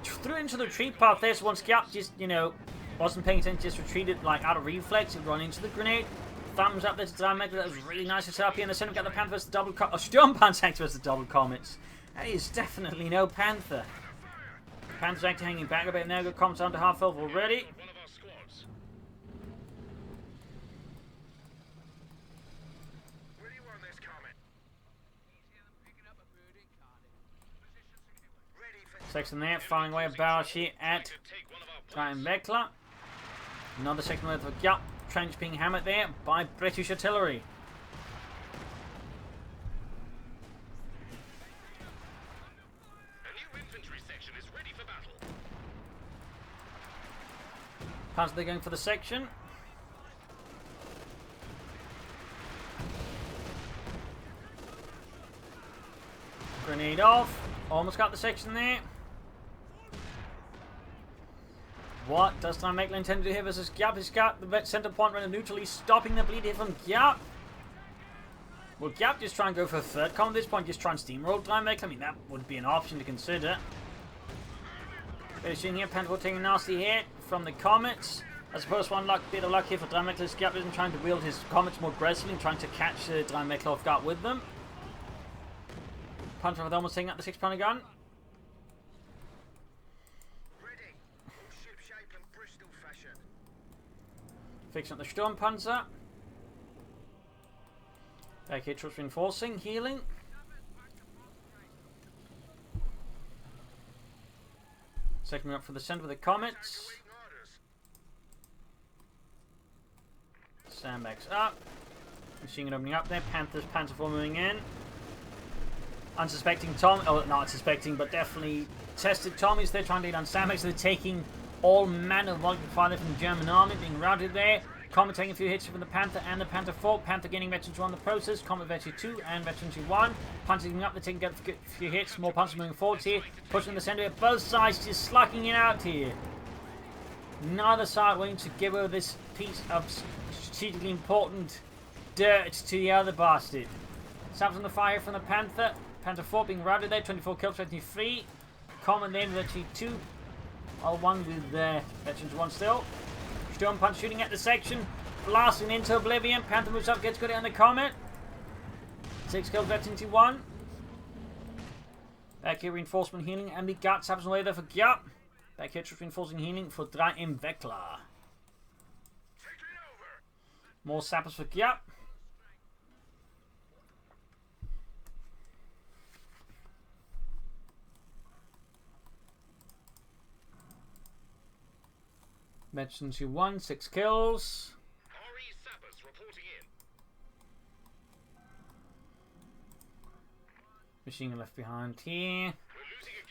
Threw into the retreat path there, so once Giap just, you know, wasn't paying attention, just retreated like out of reflex and run into the grenade. Thumbs up there to 3imweckla. That was really nice to set up here in the center. Got the Panther versus the double Sturmpanzer versus the double comets. That is definitely no Panther. Panther's actually hanging back a bit now. Got comets down to half health already. Section there, firing away a barrage here at 3imweckla. Another section wave for Giap. Trench being hammered there by British artillery. A new infantry section is ready for battle. Panzer, they're going for the section. Grenade off. Almost got the section there. What does 3imweckla intend to do here versus Giap? He's got the center point running neutrally, stopping the bleed here from Giap. Will Giap just try and go for a third comet at this point? Just try and steamroll 3imweckla? I mean, that would be an option to consider. Finishing here, Panther taking a nasty hit from the comets. I suppose one bit of luck here for 3imweckla. Giap isn't trying to wield his comets more aggressively and trying to catch 3imweckla off guard with them. Panther with almost taking out the 6-pounder gun. Fixing up the Sturmpanzer. Back here, troops reinforcing, healing. Second up for the center with the comets. Sandbags up. Machine gun opening up there. Panther 4 moving in. Unsuspecting Tom, oh, not unsuspecting, but definitely tested Tommies. They're trying to get on sandbags. They're taking all manner of volume fire from the German army, being routed there. Comet taking a few hits from the Panther and the Panther 4. Panther getting veterans 1 in the process. Comet veteran 2 and veteran 1. Panther moving up, they're taking a few hits. More Panthers moving forwards here. Pushing the center here. Both sides just slugging it out here. Neither side willing to give over this piece of strategically important dirt to the other bastard. Saps on the fire from the Panther. Panther 4 being routed there. 24 kills, 23. Common then, actually 2. L1 with Veterans 1 still. Sturmpanzer shooting at the section. Blasting into oblivion. Panther moves up, gets good on the Comet. 6 kills, Veterans 1. Back here, reinforcement healing. And the Giap sappers away there for Giap. Back here, just reinforcing healing for 3imweckla. More sappers for Giap. Veterans 1, 6 kills. RE sappers reporting in. Machine gun left behind here.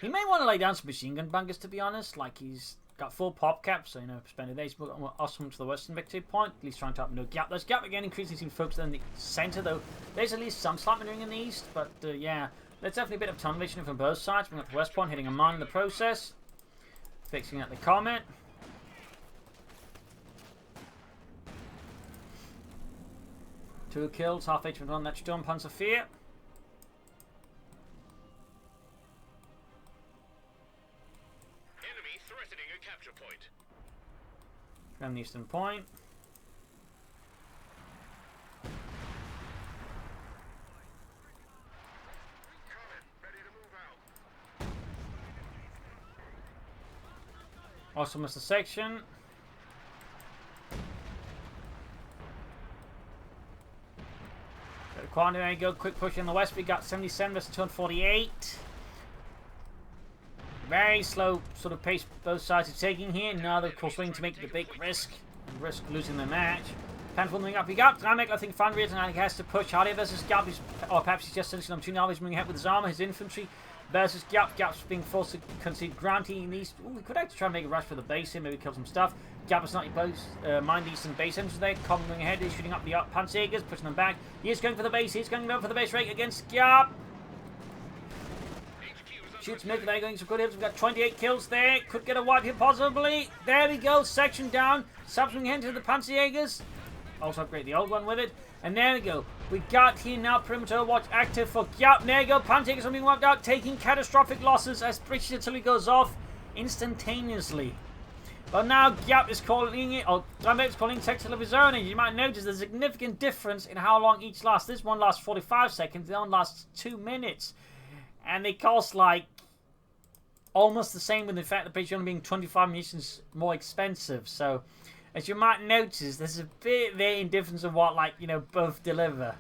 He may want to lay down some machine gun bunkers, to be honest. Like, he's got full pop cap, so, you know, spend a day's awesome to the western victory point. At least trying to open no Giap. There's Giap again, increasingly seems focused in the centre, though. There's at least some slight maneuvering in the east, but, yeah. There's definitely a bit of tunnel vision from both sides. Bring up the west point, hitting a mine in the process. Fixing up the Comet. Two kills, half HP on that Sturmpanzer fear. Enemy threatening a capture point. From the eastern point. Ready to move out. Also missed the section. Quantity, there you go. Quick push in the west. We got 77 versus 248. Very slow sort of pace both sides are taking here. Now they're of course willing to make the big risk losing the match. Panther moving up. We got 3imweckla, I think Fanry and has to push harder versus Giap. Or perhaps he's just finishing on 2 now. He's moving ahead with his armor, his infantry versus Giap. Giap's being forced to concede granting these. Ooh, we could actually try and make a rush for the base here, maybe kill some stuff. Giap is not mind the eastern base engines there. Common moving ahead, he's shooting up the Panzerschreck, pushing them back. He is going for the base, he's going for the base rate against Giap. Shoots mid, they're going some good hits. We've got 28 kills there. Could get a wipe here possibly. There we go, section down. Subs moving ahead to the Panzerschreck. Also upgrade the old one with it. And there we go. We got here now perimeter watch active for Giap. There we go. Panzerschreck are being wiped out, taking catastrophic losses as British artillery goes off instantaneously. But now Giap is calling it, or 3imweckla is calling sector of his own, and you might notice there's a significant difference in how long each lasts. This one lasts 45 seconds, the other one lasts 2 minutes. And they cost like almost the same, with the fact that British only being 25 munitions more expensive. So, as you might notice, there's a bit there in difference of what, like, you know, both deliver.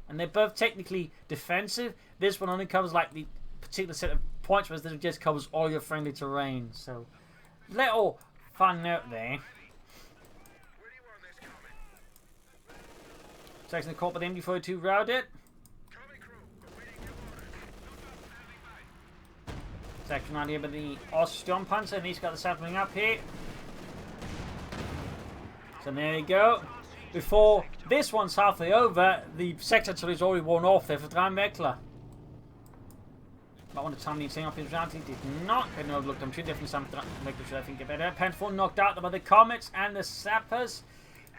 And they're both technically defensive. This one only covers like the particular set of points, whereas this one just covers all your friendly terrain. So, little fun note there. Section the court by the MD-42 routed. Section out here by the Sturmpanzer, and he's got the sapling up here. So there you go. Before this one's halfway over, the sector is already worn off there for 3imweckla. Might want to time the thing off his round. He did not. I know, looked, I'm sure definitely some 3imweckla should I think get better. Panther knocked out by the Comets and the Sappers.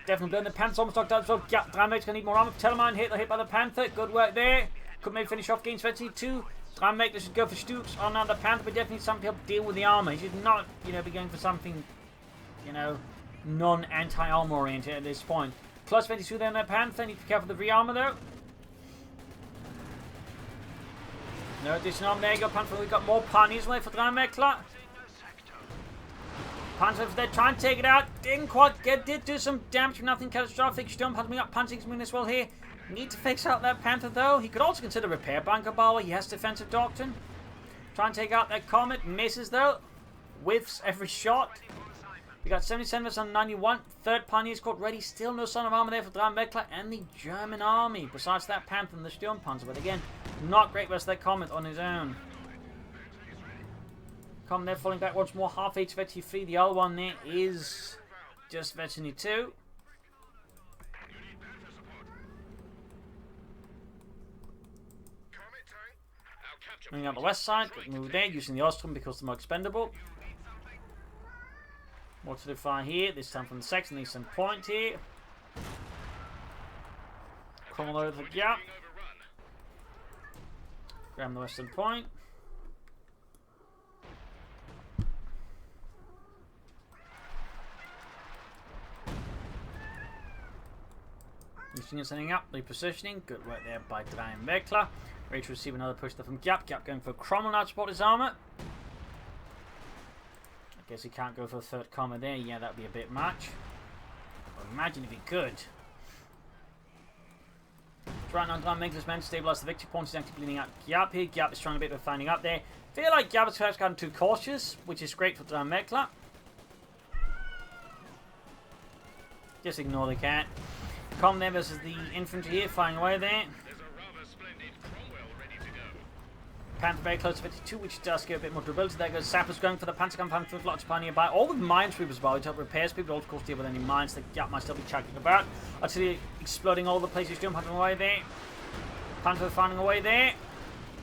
Definitely blown. The Panther's almost knocked out as well. 3imweckla gonna need more armor. Telemine hit, they're hit by the Panther. Good work there. Could maybe finish off gains 22. 3imweckla should go for Stukes on the Panther, but definitely something to help deal with the armor. He should not, you know, be going for something, you know, non-anti-armor oriented at this point. Plus 22 there on that Panther. Need to be careful with the re-armor though. No additional armor. There you go, Panther. We've got more pioneers away for 3imweckla. Panther there trying to take it out. Didn't quite get, did do some damage, but nothing catastrophic. Sturmpanzer coming up. Panzer's moving as well here. Need to fix out that Panther though. He could also consider repair bunker bar. He has defensive doctrine. Try and take out that Comet. Misses though. Whiffs every shot. We got 77 versus on 91. Third Pioneer Squad ready. Still no sign of armor there for 3imweckla and the German army. Besides that Panther and the Sturmpanzer. But again, not great versus that Comet on his own. Comet there falling back once more. Half HP 3. The other one there is just veteran 2. Moving out the west side, move there, using the Ostrom because they're more expendable. More to the far here, this time from the second eastern point here. Come over the Giap. Grab the western point. Machine gun setting up, repositioning. Good work there by 3imweckla. Ready to receive another push there from Giap. Giap going for Cromwell now to support his armour. I guess he can't go for a third comma there. Yeah, that'd be a bit much. Well, imagine if he could. Trying on 3imweckla's men to stabilise the victory point. He's actually bleeding out Giap here. Giap is trying a bit of finding up there. Feel like Giap has perhaps gotten too cautious, which is great for 3imweckla. Just ignore the cat. Com there versus the infantry here, firing away there. There's a rather splendid Cromwell ready to go. Panther very close to 52, which does give a bit more durability. There goes Sappers going for the Panzer compound with lots of nearby. All with minesweepers as well to help repair speed, but also of course deal with any mines that Giap might still be chucking about. Artillery exploding all the places, jumping away there. Panther firing away there.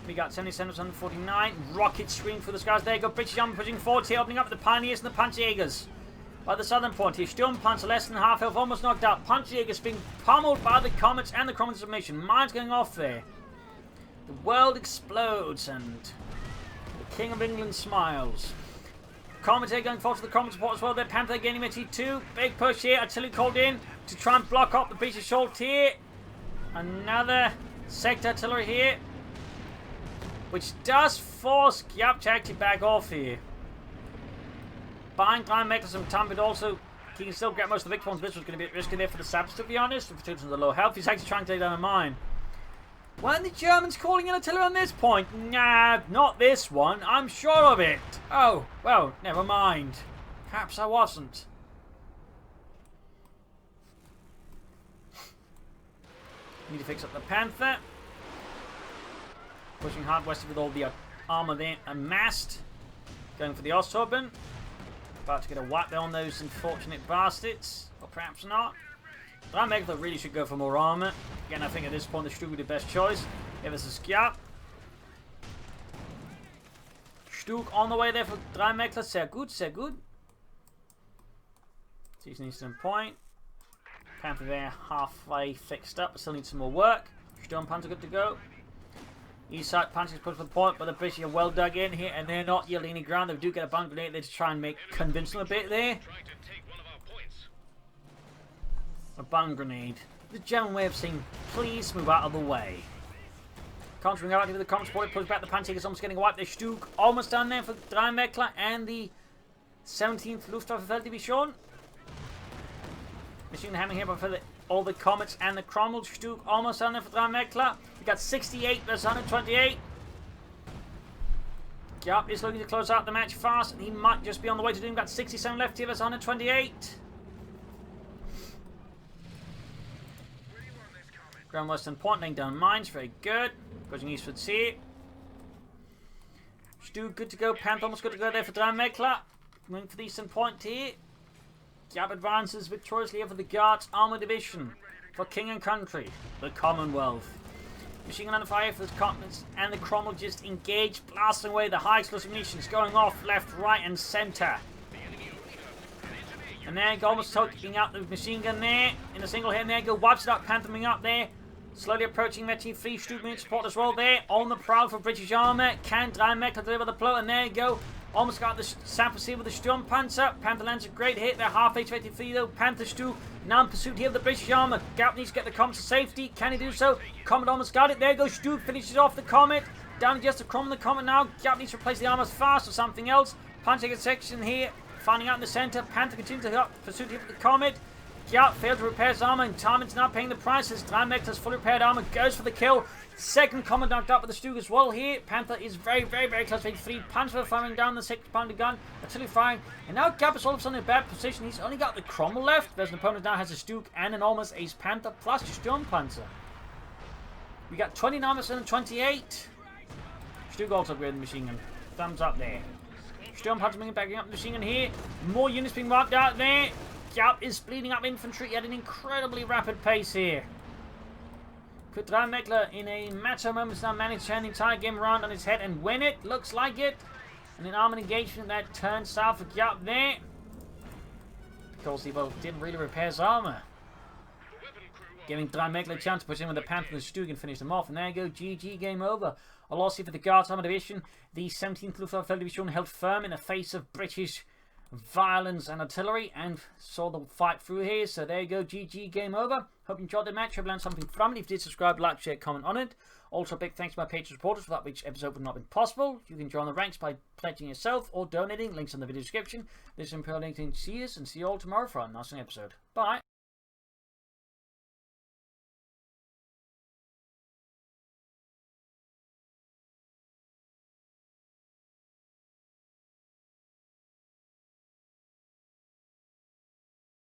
We got 77, 149. Rocket screen through the skies. There you go. British Army pushing forward here, opening up the Pioneers and the Panzerjägers. By the southern point here, Sturmpanzer less than half health, almost knocked out. Panzerjägers being pummeled by the Comets and the Cromwell submission. Mines going off there. The world explodes and the King of England smiles. Comets here going forward to the Comet support as well. Their Panther gaining T2. Big push here. Artillery called in to try and block up the British assault here. Another sector artillery here, which does force Giap to actually back off here. Buying 3imweckla some time, but also he can still get most of the victory points. This was going to be a bit risky there for the Saps, to be honest. With the low health, he's actually trying to take down a mine. Weren't the Germans calling in artillery on this point? Nah, not this one. I'm sure of it. Oh, well, never mind. Perhaps I wasn't. Need to fix up the Panther. Pushing hard westward with all the armour there amassed. Going for the Ostturban. About to get a wipe there on those unfortunate bastards. Or perhaps not. 3imweckla really should go for more armour. Again, I think at this point the Stug would be the best choice. Here this is Giap. Stug on the way there for 3imweckla. Sehr gut, sehr gut. Sees an eastern point. Panther there halfway fixed up, but still needs some more work. Sturmpanzer good to go. East side Panzer's put for the point, but the British are well dug in here, and they're not yielding any ground. They do get a bunker grenade there to try and convince them a bit there. A bung grenade. The German way of saying, please move out of the way. Countering out with the common support, pushes back the Panzerjägers, almost getting a wipe. They're Stug almost done there for 3imweckla and the 17th Luftwaffe Felddivision. Machine hammering here for all the Comets and the Cromwell. Stug almost done there for 3imweckla. We got 68 versus 128. Giap is looking to close out the match fast, and he might just be on the way to doing. Got 67 left here versus 128. Grand Western Point laying down mines, very good. Pushing eastwards here. Stug good to go. Panther almost good to go there for 3imweckla. Moving for the eastern point here. Giap advances victoriously over the Guards Armour Division for King and Country, the Commonwealth. Machine gun on fire for the Comets and the Cromwell just engaged, blasting away the high explosive munitions, going off left, right, and centre. And there, almost taking out the machine gun there in a single hit. And there, go wipes it up, Panthering up there. Slowly approaching their team. 3 Stug unit support as well there. On the prowl for British armour. Can 3imweckla deliver the blow? And there you go. Almost got the Sappers here with the Sturmpanzer. Panther lands a great hit. They're half HP though. Panther Stug now in pursuit here of the British armour. Giap needs to get the Comet to safety. Can he do so? Comet almost got it. There goes Stug. Finishes off the Comet. Down just to Cromwell the Comet now. Giap needs to replace the armour fast or something else. Panzer section here. Finding out in the centre. Panther continues to pursuit here with the Comet. Giap failed to repair his armour, and Tarman's now paying the price as 3imwekla's fully repaired armour goes for the kill. Second Comet knocked out with the Stug as well here. Panther is very, very, very close to 83. Panzer firing down the 6-pounder gun. Artillery firing. And now Giap is all of a sudden in a bad position. He's only got the Cromwell left, whereas an opponent now has a Stug and an almost ace Panther plus a Sturmpanzer. We got 29 and 28. Stug also upgraded the machine gun. Thumbs up there. Sturmpanzer backing up the machine gun here. More units being wiped out there. Giap is bleeding up infantry at an incredibly rapid pace here. Could 3imweckla in a matter of moments now manage to turn the entire game around on his head and win it? Looks like it. And an armoured engagement that turns south for Giap there. Because he didn't really repair his armour. Giving 3imweckla a chance to push in with the Panther and the Stug and finish them off. And there you go, GG, game over. A loss here for the Guards Armour Division. The 17th Luftwaffe Division held firm in the face of British violence and artillery and saw the fight through here. So there you go, GG, game over. Hope you enjoyed the match. Hope you learned something from it. If you did, subscribe, like, share, comment on it. Also, a big thanks to my Patreon supporters, without which episode would not have been possible. You can join the ranks by pledging yourself or donating. Links in the video description. This is Imperial LinkedIn. See you and see you all tomorrow for our next episode. Bye.